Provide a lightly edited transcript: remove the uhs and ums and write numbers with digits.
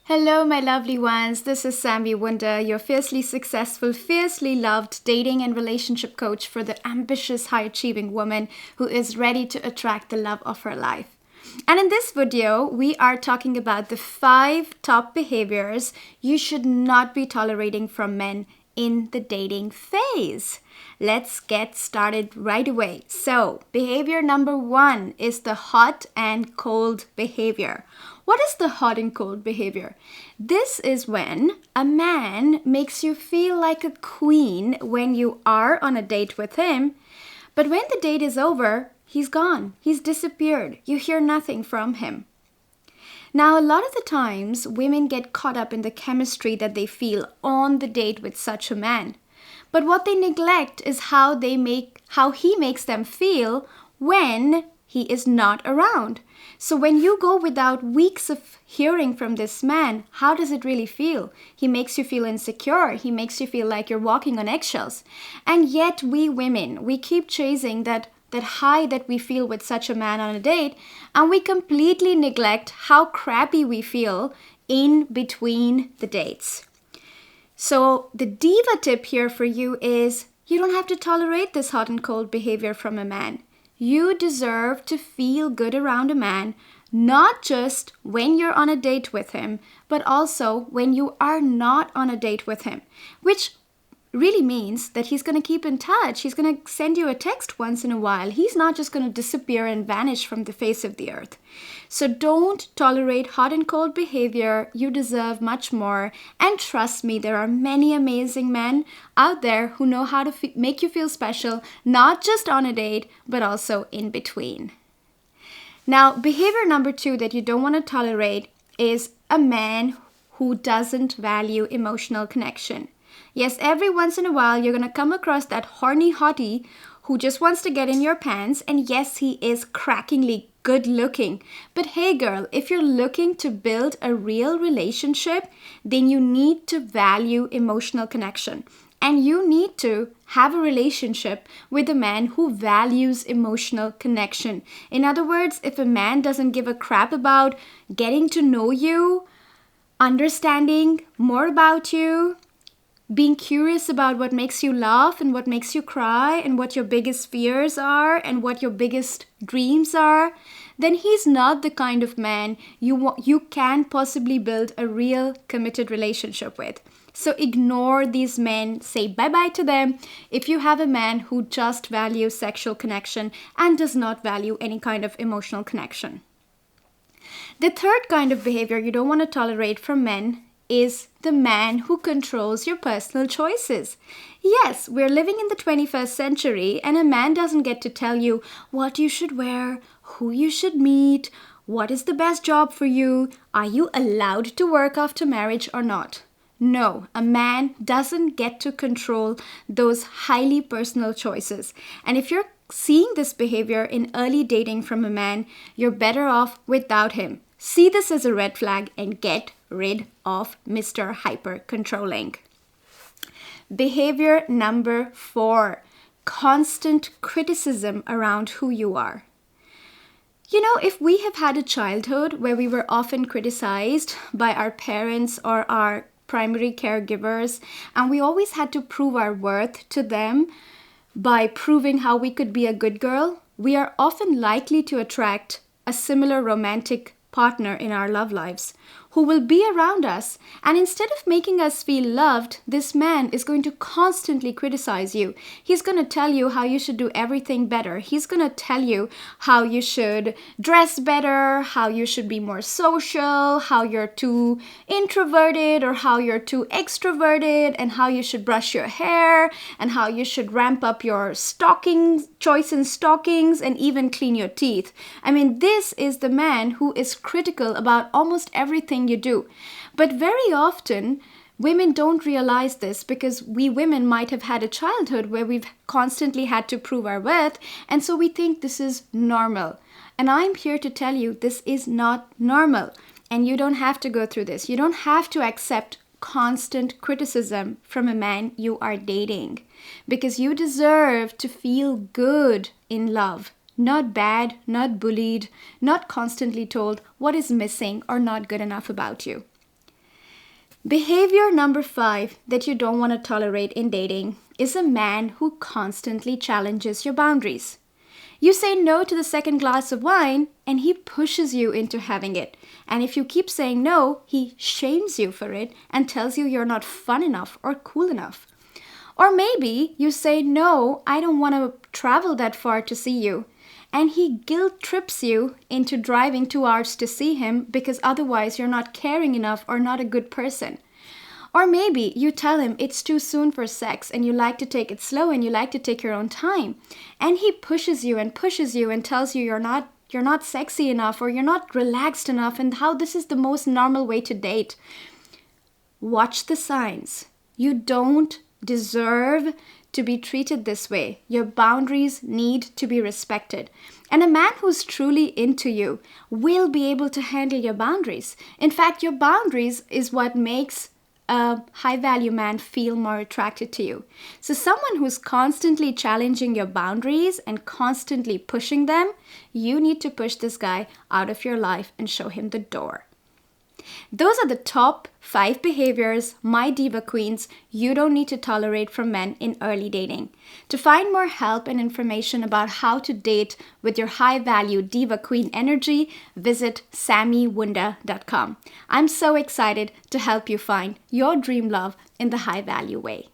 Hello, my lovely ones. This is Sami Wunder, your fiercely successful, fiercely loved dating and relationship coach for the ambitious, high achieving woman who is ready to attract the love of her life. And in this video, we are talking about the 5 top behaviors you should not be tolerating from men in the dating phase. Let's get started right away. So, behavior number 1 is the hot and cold behavior. What is the hot and cold behavior? This is when a man makes you feel like a queen when you are on a date with him, but when the date is over, he's gone. He's disappeared. You hear nothing from him. Now, a lot of the times, women get caught up in the chemistry that they feel on the date with such a man. But what they neglect is how he makes them feel when he is not around. So when you go without weeks of hearing from this man, how does it really feel? He makes you feel insecure. He makes you feel like you're walking on eggshells. And yet we women, we keep chasing that high that we feel with such a man on a date, and we completely neglect how crappy we feel in between the dates. So the diva tip here for you is you don't have to tolerate this hot and cold behavior from a man. You deserve to feel good around a man, not just when you're on a date with him, but also when you are not on a date with him, which really means that he's going to keep in touch. He's going to send you a text once in a while. He's not just going to disappear and vanish from the face of the earth. So don't tolerate hot and cold behavior. You deserve much more. And trust me, there are many amazing men out there who know how to make you feel special, not just on a date, but also in between. Now, behavior number 2 that you don't want to tolerate is a man who doesn't value emotional connection. Yes, every once in a while, you're going to come across that horny hottie who just wants to get in your pants. And yes, he is crackingly good looking. But hey, girl, if you're looking to build a real relationship, then you need to value emotional connection. And you need to have a relationship with a man who values emotional connection. In other words, if a man doesn't give a crap about getting to know you, understanding more about you, being curious about what makes you laugh and what makes you cry and what your biggest fears are and what your biggest dreams are, then he's not the kind of man you can possibly build a real committed relationship with. So ignore these men, say bye-bye to them if you have a man who just values sexual connection and does not value any kind of emotional connection. The third kind of behavior you don't want to tolerate from men is the man who controls your personal choices. Yes, we're living in the 21st century, and a man doesn't get to tell you what you should wear, who you should meet, what is the best job for you, are you allowed to work after marriage or not. No, a man doesn't get to control those highly personal choices. And if you're seeing this behavior in early dating from a man, you're better off without him. See this as a red flag and get rid of Mr. Hyper Controlling. Behavior number 4, constant criticism around who you are. You know, if we have had a childhood where we were often criticized by our parents or our primary caregivers, and we always had to prove our worth to them by proving how we could be a good girl, we are often likely to attract a similar romantic partner in our love lives who will be around us, and instead of making us feel loved, this man is going to constantly criticize you. He's going to tell you how you should do everything better. He's going to tell you how you should dress better, how you should be more social, how you're too introverted or how you're too extroverted, and how you should brush your hair, and how you should ramp up your choice in stockings, and even clean your teeth. I mean, this is the man who is critical about almost everything you do. But very often, women don't realize this because we women might have had a childhood where we've constantly had to prove our worth, and so we think this is normal. And I'm here to tell you this is not normal, and you don't have to go through this. You don't have to accept constant criticism from a man you are dating, because you deserve to feel good in love. Not bad, not bullied, not constantly told what is missing or not good enough about you. Behavior number 5 that you don't want to tolerate in dating is a man who constantly challenges your boundaries. You say no to the second glass of wine and he pushes you into having it. And if you keep saying no, he shames you for it and tells you you're not fun enough or cool enough. Or maybe you say, no, I don't want to travel that far to see you. And he guilt trips you into driving 2 hours to see him because otherwise you're not caring enough or not a good person. Or maybe you tell him it's too soon for sex and you like to take it slow and you like to take your own time. And he pushes you and tells you you're not sexy enough or you're not relaxed enough and how this is the most normal way to date. Watch the signs. You don't deserve to be treated this way. Your boundaries need to be respected. And a man who's truly into you will be able to handle your boundaries. In fact, your boundaries is what makes a high-value man feel more attracted to you. So someone who's constantly challenging your boundaries and constantly pushing them, you need to push this guy out of your life and show him the door. Those are the top 5 behaviors, my diva queens, you don't need to tolerate from men in early dating. To find more help and information about how to date with your high-value diva queen energy, visit samiwunder.com. I'm so excited to help you find your dream love in the high-value way.